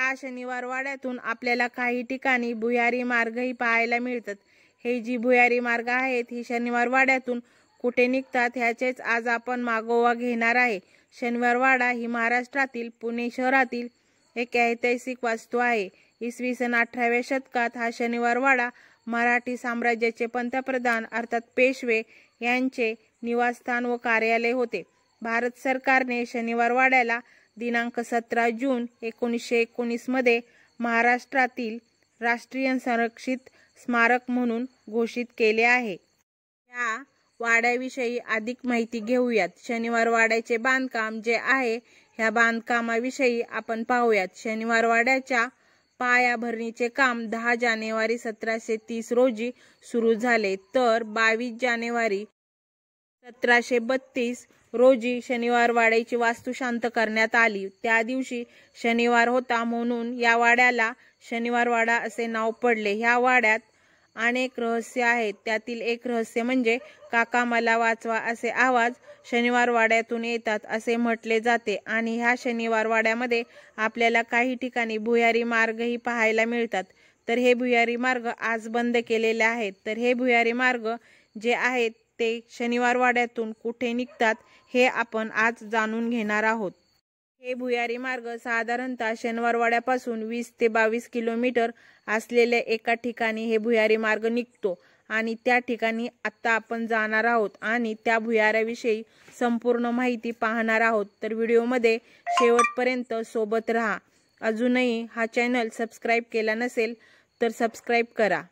या शनिवार वाड्यातून आपल्याला काही ठिकाणी भुयारी मार्गही पाहायला मिळतात। हे जी भुयारी मार्ग आहेत ही शनिवार वाड्यातून कुठे निघतात ह्याचेच आज आपण मागोवा घेणार आहे। शनिवार वाडा ही महाराष्ट्रातील पुणे शहरातील एक ऐतिहासिक वास्तू आहे। इसवी सन 18व्या शतकात हा शनिवार वाडा मराठी साम्राज्याचे पंतप्रधान अर्थात पेशवे यांचे निवासस्थान व कार्यालय होते। भारत सरकारने शनिवार वाड्याला दिनांक 17 जून 1919 मध्ये महाराष्ट्रातील राष्ट्रीय संरक्षित स्मारक म्हणून घोषित केले आहे। या वाड्याविषयी अधिक माहिती घेऊयात। शनिवार वाड्याचे बांधकाम जे आहे ह्या बांधकामाविषयी आपण पाहूयात। शनिवार वाड्याच्या पायाभरणीचे काम 10 जानेवारी 1730 रोजी सुरू झाले, तर 22 जानेवारी 1732 रोजी शनिवार वाड्याची वास्तू शांत करण्यात आली। त्या दिवशी शनिवार होता म्हणून या वाड्याला शनिवार वाडा असे नाव पडले। ह्या वाड्यात अनेक रहस्य आहेत। त्यातील एक रहस्य म्हणजे काका मला वाचवा असे आवाज शनिवार वाड्यातून येतात असे म्हटले जाते। आणि ह्या शनिवार वाड्यामध्ये आपल्याला काही ठिकाणी भुयारी मार्गही पाहायला मिळतात। तर हे भुयारी मार्ग आज बंद केलेले आहेत। तर हे भुयारी मार्ग जे आहेत ते शनिवार वाड्यातून कुठे निघतात हे आपण आज जाणून घेणार आहोत। हे भुयारी मार्ग साधारणतः शनिवार वाड्यापासून 20 ते 22 किलोमीटर असलेल्या एका ठिकाणी हे भुयारी मार्ग निघतो आणि त्या ठिकाणी आता आपण जाणार आहोत आणि त्या भुयाराविषयी संपूर्ण माहिती पाहणार आहोत। तर व्हिडिओमध्ये शेवटपर्यंत सोबत राहा। अजूनही हा चॅनल सबस्क्राइब केला नसेल तर सबस्क्राइब करा।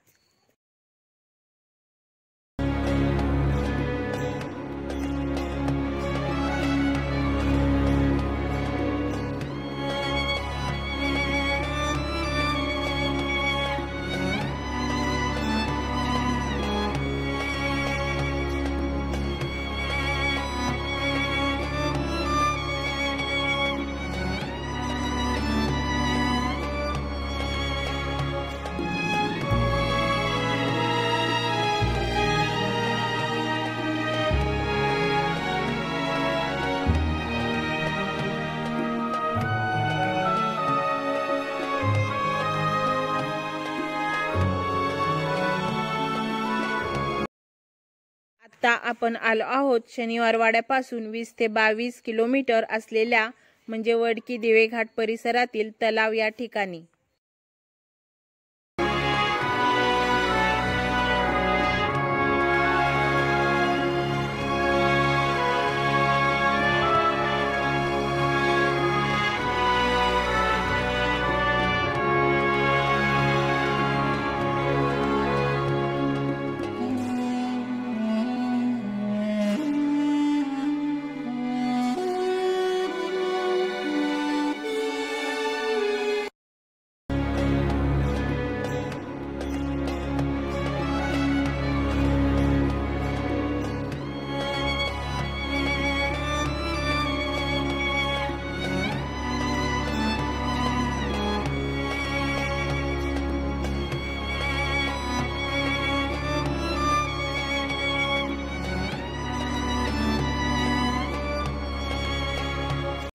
आता आपण आलो आहोत शनिवार वाड्यापासून 20 ते 22 किलोमीटर असलेल्या म्हणजे वडकी दिवेघाट परिसरातील तलाव या ठिकाणी।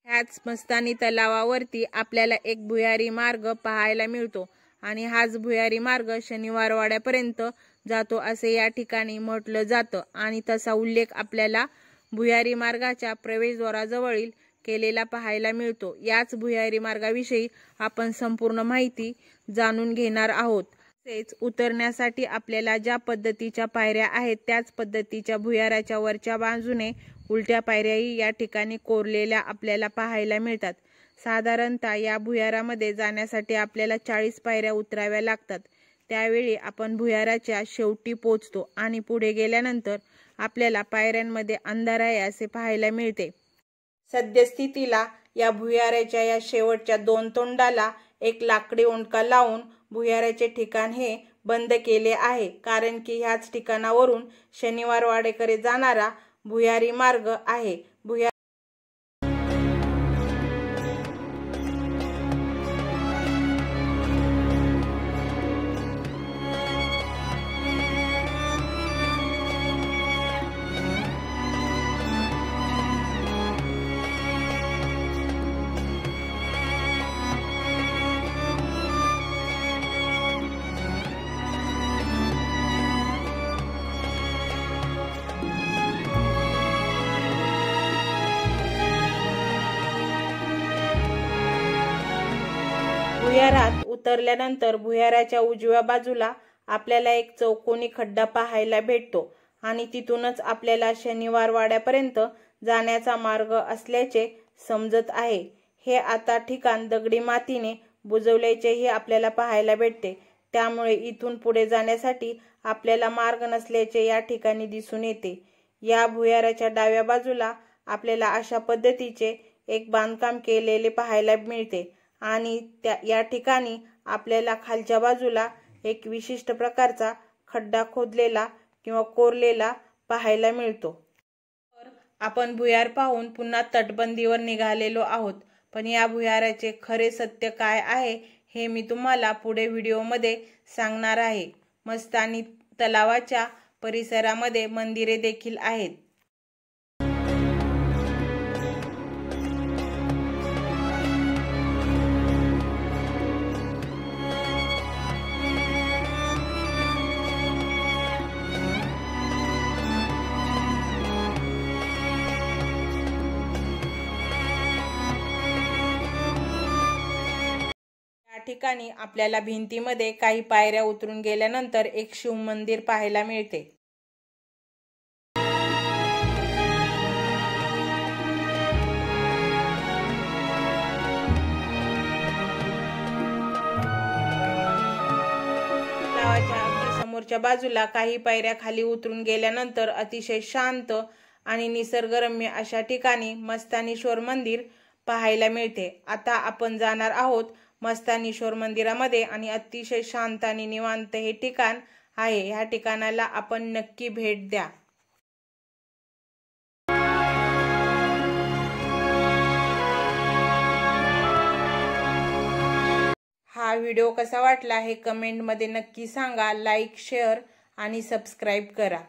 ह्याच मस्तानी तलावावरती आपल्याला एक भुयारी मार्ग पाहायला मिळतो आणि हाच भुयारी मार्ग शनिवार वाड्यापर्यंत जातो असे या ठिकाणी म्हटलं जातं। आणि तसा उल्लेख आपल्याला भुयारी मार्गाच्या प्रवेशद्वाराजवळील केलेला पाहायला मिळतो। याच भुयारी मार्गाविषयी आपण संपूर्ण माहिती जाणून घेणार आहोत। तसेच उतरण्यासाठी आपल्याला ज्या पद्धतीच्या पायऱ्या आहेत त्याच पद्धतीच्या भुयाराच्या वरच्या बाजूने उलट्या पायऱ्याही या ठिकाणी कोरलेल्या आपल्याला पाहायला मिळतात। साधारणतः या भुयारामध्ये जाण्यासाठी आपल्याला 40 पायऱ्या उतराव्या लागतात। त्यावेळी आपण भुयाराच्या शेवटी पोहोचतो आणि पुढे गेल्यानंतर आपल्याला पायऱ्यांमध्ये अंधार आहे असे पाहायला मिळते। सद्यस्थितीला या भुयाराच्या या शेवटच्या 2 तोंडाला एक लाकडी ओंडका लावून भुयाराचे ठिकाण हे बंद केले आहे, कारण की ह्याच ठिकाणावरून शनिवार वाड्याकडे जाणारा भुयारी मार्ग आहे। भुयारात उतरल्यानंतर भुयाराच्या उजव्या बाजूला आपल्याला एक चौकोनी खड्डा पाहायला भेटतो आणि तिथूनच आपल्याला शनिवार वाड्यापर्यंत जाण्याचा मार्ग असल्याचे समजत आहे। हे आता ठिकाण दगडी मातीने बुजवल्याचेही आपल्याला पाहायला भेटते, त्यामुळे इथून पुढे जाण्यासाठी आपल्याला मार्ग नसल्याचे या ठिकाणी दिसून येते। या भुयाराच्या डाव्या बाजूला आपल्याला अशा पद्धतीचे एक बांधकाम केलेले पाहायला मिळते आणि या ठिकाणी आपल्याला खालच्या बाजूला एक विशिष्ट प्रकारचा खड्डा खोदलेला किंवा कोरलेला पाहायला मिळतो। आपण भुयार पाहून पुन्हा तटबंदीवर निघालेलो आहोत, पण या भुयाराचे खरे सत्य काय आहे हे मी तुम्हाला पुढे व्हिडिओमध्ये सांगणार आहे। मस्तानी तलावाच्या परिसरामध्ये मंदिरे देखील आहेत। ठिकाणी आपल्याला भिंतीमध्ये काही पायऱ्या उतरून गेल्यानंतर एक शिव मंदिर पाहायला मिळते। तलावाच्या अगदी समोरच्या बाजूला काही पायऱ्या खाली उतरून गेल्यानंतर अतिशय शांत आणि निसर्गरम्य अशा ठिकाणी मस्तानीश्वर मंदिर पाहायला मिळते। आता आपण जाणार आहोत मस्तानीश्वर मंदिरामध्ये आणि अतिशय शांत आणि निवांत हे ठिकाण आहे। ह्या ठिकाणाला आपण नक्की भेट द्या। हा व्हिडिओ कसा वाटला हे कमेंट मध्ये नक्की सांगा। लाईक, शेअर आणि सबस्क्राईब करा।